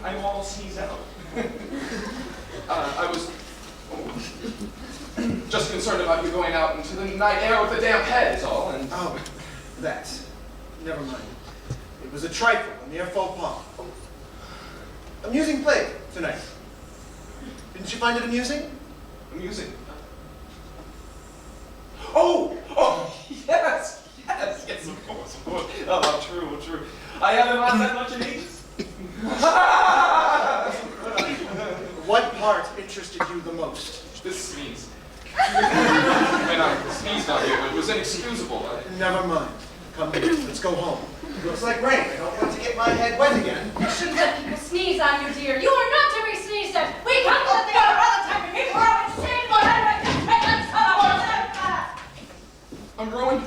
I'm all sneezed out. I was just concerned about you going out into the night air with a damp head is all, and... Oh, that. Never mind. It was a trifle, a mere faux pas. Amusing play tonight. Didn't you find it amusing? Amusing. Oh, yes, of course. Oh, true. I haven't lost that much in ages. What part interested you the most? This sneeze. When I sneezed on you, it was inexcusable. Never mind. Come here, let's go home. Looks like rain. I don't want to get my head wet again. You shouldn't let people sneeze on you, dear. You are not to be sneezed at. We come to the other all the time, and people are insane. I'm ruined.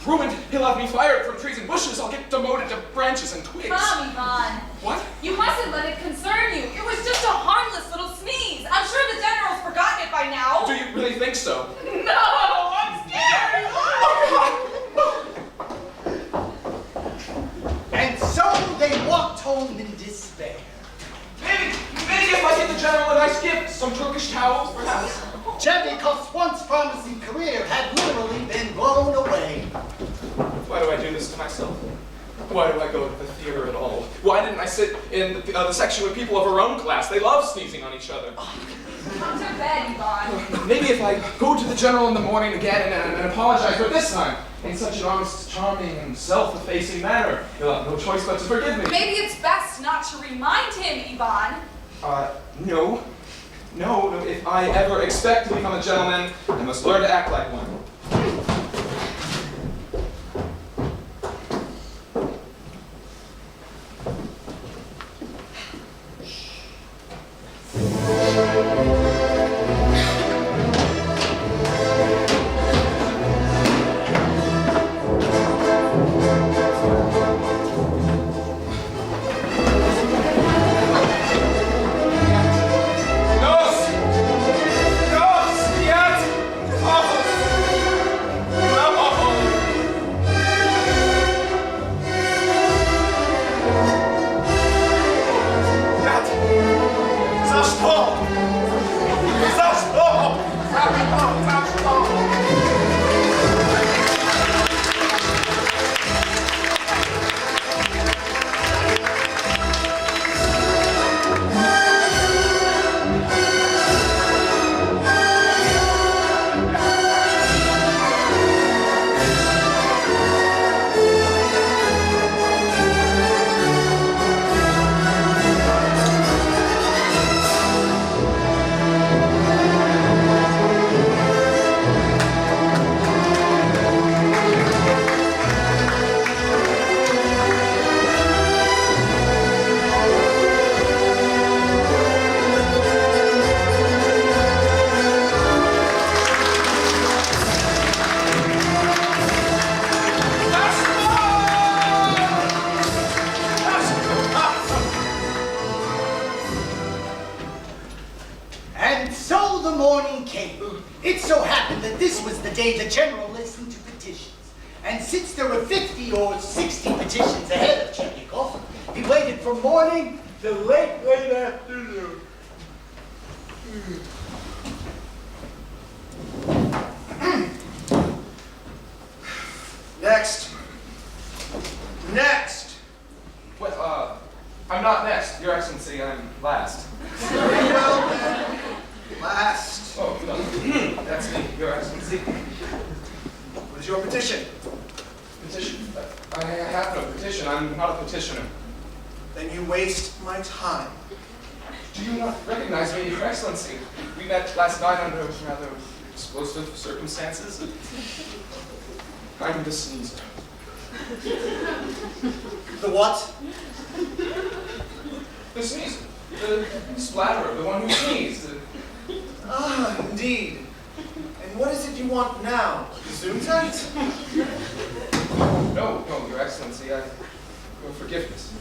Ruined. He'll have me fired from trees and bushes. I'll get demoted to branches and twigs. Come, Yvonne. What? You mustn't let it concern you. It was just a harmless little sneeze. I'm sure the general's forgotten it by now. Do you really think so? No, I'm scared. And so they walked home in despair. Maybe if I get the general a nice gift, some Turkish towels, perhaps. Chevikov's once promising career had literally been blown away. Why do I do this to myself? Why do I go to the theater at all? Why didn't I sit in the section with people of her own class? They love sneezing on each other. Come to bed, Yvonne. Maybe if I go to the general in the morning again and apologize for this time in such an honest, charming, and self-effacing manner, he'll have no choice but to forgive me. Maybe it's best not to remind him, Yvonne. No. If I ever expect to become a gentleman, I must learn to act like one. It so happened that this was the day the general listened to petitions. And since there were 50 or 60 petitions ahead of Chevikov, he waited from morning till late afternoon. Next! Well, I'm not next, Your Excellency, I'm last. Well then, last. Oh, no. That's me, Your Excellency. What is your petition? Petition? I have no petition. I'm not a petitioner. Then you waste my time. Do you not recognize me, Your Excellency? We met last night under rather explosive circumstances. I'm the sneezer. The what? The sneezer. The splatterer, the one who sneezed. Ah, indeed. And what is it you want now? Gesundheit? No, Your Excellency, your forgiveness.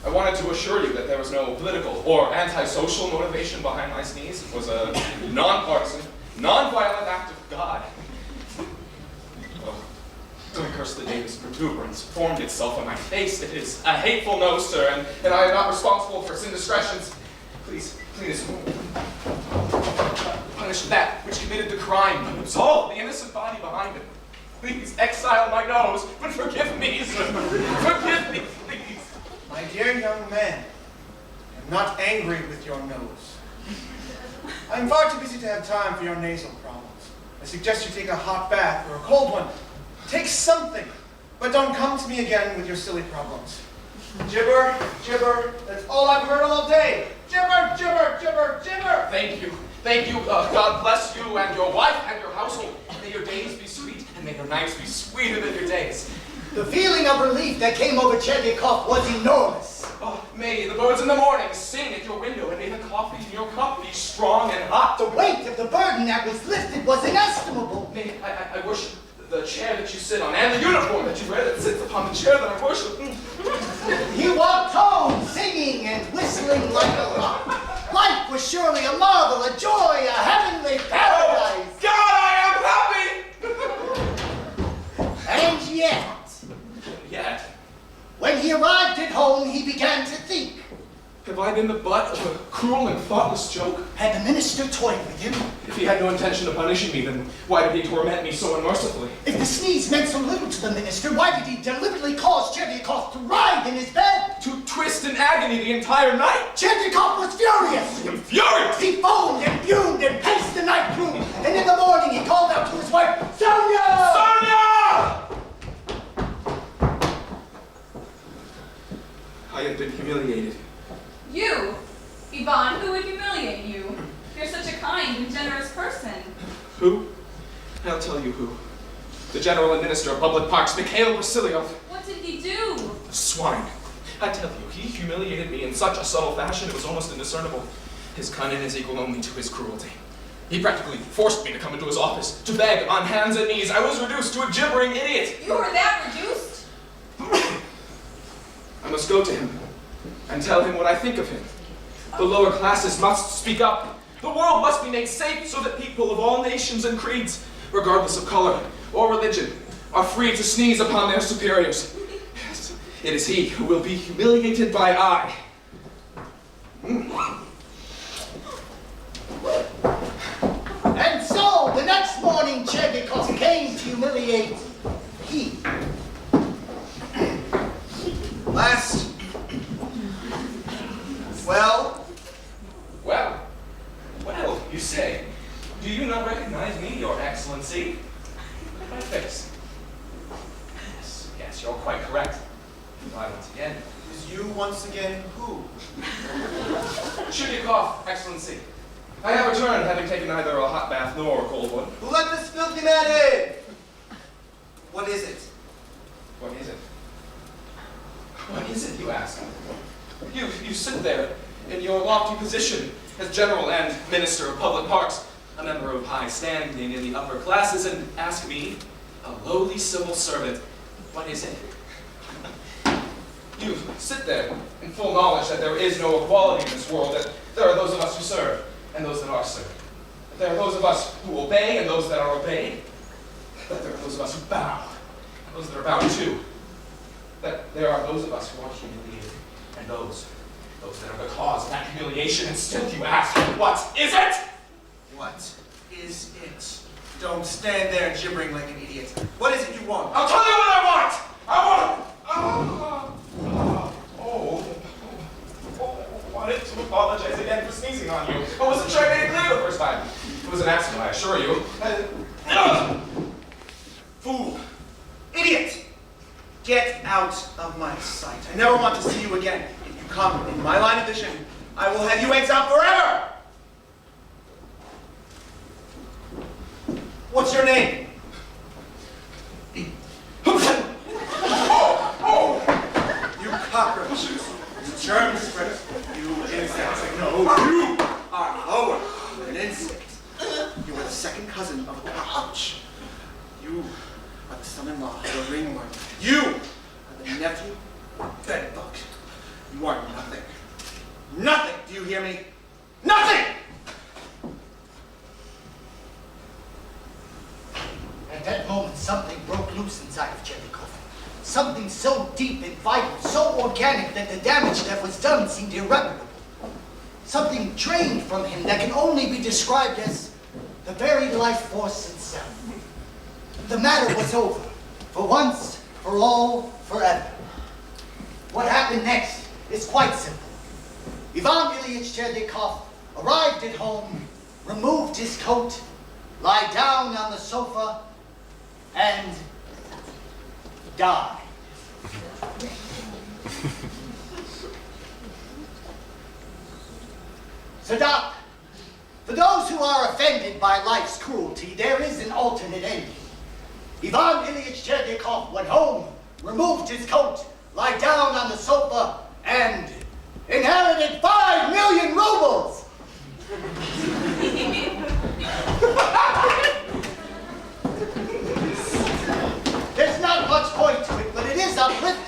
I wanted to assure you that there was no political or antisocial motivation behind my sneeze. It was a nonpartisan, nonviolent act of God. Don't curse the day this protuberance formed itself on my face. It is a hateful nose, sir, and I am not responsible for its indiscretions. Please, punish that which committed the crime, but absolve the innocent body behind it. Please exile my nose, but forgive me, sir. Forgive me, please. My dear young man, I'm not angry with your nose. I'm far too busy to have time for your nasal problems. I suggest you take a hot bath or a cold one. Take something, but don't come to me again with your silly problems. Gibber, gibber, that's all I've heard all day. Gibber, gibber, gibber, gibber. Thank you. God bless you and your wife and your household. May your days be sweet, and may your nights be sweeter than your days. The feeling of relief that came over Chebyakov was enormous. Oh, may the birds in the morning sing at your window, and may the coffee in your cup be strong and hot. The weight of the burden that was lifted was inestimable. May I worship the chair that you sit on, and the uniform that you wear that sits upon the chair that I worship. He walked home singing and whistling like a lark. Life was surely a marvel, a joy, a heavenly paradise. Oh, God, I am happy! And yet, Yet, when he arrived at home, he began to think. have I been the butt of a cruel and thoughtless joke? Had the minister toyed with him? If he had no intention of punishing me, then why did he torment me so unmercifully? If the sneeze meant so little to the minister, why did he deliberately cause Chebyakov to writhe in his bed? To twist in agony the entire night? Chebyakov was furious. I'm furious! He foamed and fumed and paced the night through, and in the morning he called out to his wife, Sonia! Sonia! I have been humiliated. You? Ivan, who would humiliate you? You're such a kind and generous person. Who? I'll tell you who. The General and Minister of Public Parks, Mikhail Vasiliov. What did he do? The swine. I tell you, he humiliated me in such a subtle fashion it was almost indiscernible. His cunning is equal only to his cruelty. He practically forced me to come into his office, to beg on hands and knees. I was reduced to a gibbering idiot. You were that reduced? I must go to him and tell him what I think of him. The lower classes must speak up. The world must be made safe so that people of all nations and creeds, regardless of color or religion, are free to sneeze upon their superiors. Yes, it is he who will be humiliated by I. And so, the next morning, Chebyakov came to humiliate he. Last. Well, Well, you say. Do you not recognize me, Your Excellency? Look at my face. Yes, you're quite correct. I once again. is you once again who? Chebyakov, Excellency. I have returned, having taken neither a hot bath nor a cold one. Who let this filthy man in? What is it? What is it? What is it, you ask? You sit there in your lofty position as General and Minister of Public Parks, a member of high standing in the upper classes, and ask me, a lowly civil servant, what is it? You sit there in full knowledge that there is no equality in this world, that there are those of us who serve and those that are served. That there are those of us who obey and those that are obeyed. That there are those of us who bow and those that are bowed to. That there are those of us who are humiliated and those that are the cause of that humiliation. And still you ask, what is it? What is it? Don't stand there gibbering like an idiot. What is it you want? I'll tell you what I want! I wanted to apologize again for sneezing on you. I wasn't sure I made it clear the first time. It was an accident, I assure you. Fool! Idiot! Get out of my sight. I never want to see you again. If you come in my line of vision, I will have you exiled forever! What's your name? You cockroaches. You germ spreaders. You insects. No, you are lower than an insect. You are the second cousin of a cockroach. You are the son-in-law of a ringworm. You are the nephew of a bedbug. You are nothing. Nothing! Do you hear me? Nothing! At that moment, something broke loose inside of Chebyakov. Something so deep and vital, so organic that the damage that was done seemed irreparable. Something drained from him that can only be described as the very life force itself. The matter was over, for once, for all, forever. What happened next is quite simple. Ivan Ilyich Cherdikov arrived at home, removed his coat, lied down on the sofa, and died. So, Doc, for those who are offended by life's cruelty, there is an alternate ending. Ivan Ilyich Cherdikov went home, removed his coat, lied down on the sofa, and inherited 5 million rubles! There's not much point to it, but it is uplifting.